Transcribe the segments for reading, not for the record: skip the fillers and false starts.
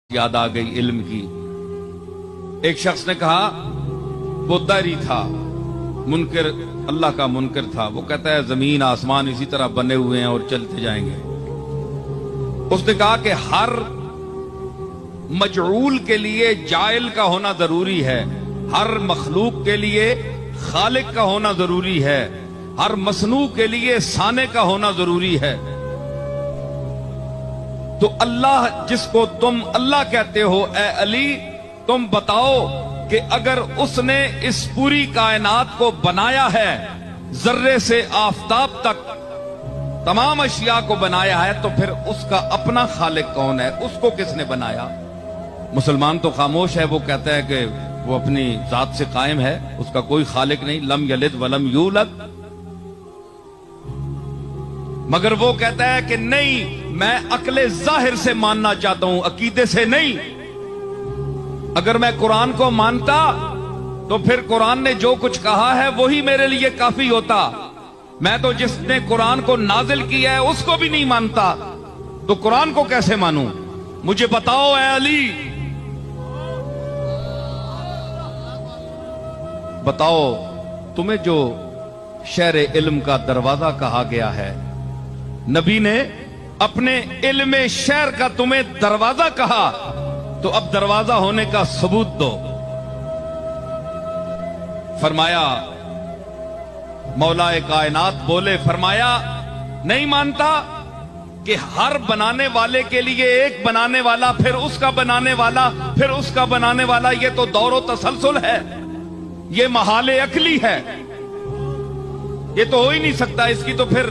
یاد آ گئی علم کی۔ ایک شخص نے کہا وہ داری تھا، منکر، اللہ کا منکر تھا، وہ کہتا ہے زمین آسمان اسی طرح بنے ہوئے ہیں اور چلتے جائیں گے۔ اس نے کہا کہ ہر مجعول کے لیے جائل کا ہونا ضروری ہے، ہر مخلوق کے لیے خالق کا ہونا ضروری ہے، ہر مصنوع کے لیے صانع کا ہونا ضروری ہے۔ تو اللہ جس کو تم اللہ کہتے ہو، اے علی تم بتاؤ کہ اگر اس نے اس پوری کائنات کو بنایا ہے، ذرے سے آفتاب تک تمام اشیاء کو بنایا ہے، تو پھر اس کا اپنا خالق کون ہے؟ اس کو کس نے بنایا؟ مسلمان تو خاموش ہے، وہ کہتا ہے کہ وہ اپنی ذات سے قائم ہے، اس کا کوئی خالق نہیں، لم یلد ولم یولد۔ مگر وہ کہتا ہے کہ نہیں، میں عقل ظاہر سے ماننا چاہتا ہوں، عقیدے سے نہیں۔ اگر میں قرآن کو مانتا تو پھر قرآن نے جو کچھ کہا ہے وہی میرے لیے کافی ہوتا۔ میں تو جس نے قرآن کو نازل کیا ہے اس کو بھی نہیں مانتا، تو قرآن کو کیسے مانوں؟ مجھے بتاؤ اے علی، بتاؤ تمہیں جو شہر علم کا دروازہ کہا گیا ہے، نبی نے اپنے علم شہر کا تمہیں دروازہ کہا، تو اب دروازہ ہونے کا ثبوت دو۔ فرمایا مولا کائنات بولے، فرمایا نہیں مانتا کہ ہر بنانے والے کے لیے ایک بنانے والا، پھر اس کا بنانے والا، پھر اس کا بنانے والا، یہ تو دور و تسلسل ہے، یہ محال عقلی ہے، یہ تو ہو ہی نہیں سکتا، اس کی تو پھر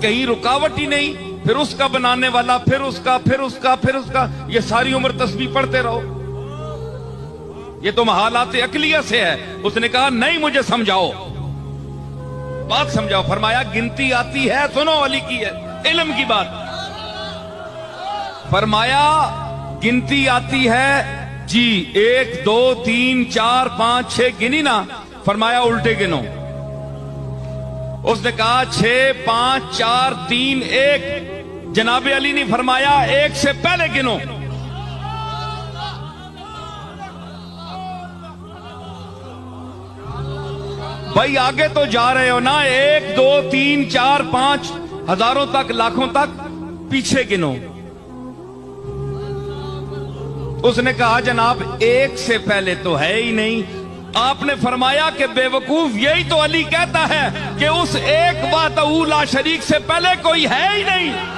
کہیں رکاوٹ ہی نہیں۔ پھر اس کا بنانے والا، پھر اس کا، پھر اس کا، پھر اس کا، یہ ساری عمر تسبیح پڑھتے رہو، یہ تو محالات عقلیہ سے ہے۔ اس نے کہا نہیں، مجھے سمجھاؤ، بات سمجھاؤ۔ فرمایا گنتی آتی ہے، سنو علی کی ہے علم کی بات، فرمایا گنتی آتی ہے جی، 1 2 3 4 5 6 گنی نا؟ فرمایا الٹے گنو۔ اس نے کہا 6 5 4 3 1۔ جناب علی نے فرمایا 1 سے پہلے گنو۔ بھائی آگے تو جا رہے ہو نا، 1 2 3 4 5 ہزاروں تک، لاکھوں تک، پیچھے گنو۔ اس نے کہا جناب 1 سے پہلے تو ہے ہی نہیں۔ آپ نے فرمایا کہ بے وقوف، یہی تو علی کہتا ہے کہ اس ایک وحدہ لا شریک سے پہلے کوئی ہے ہی نہیں۔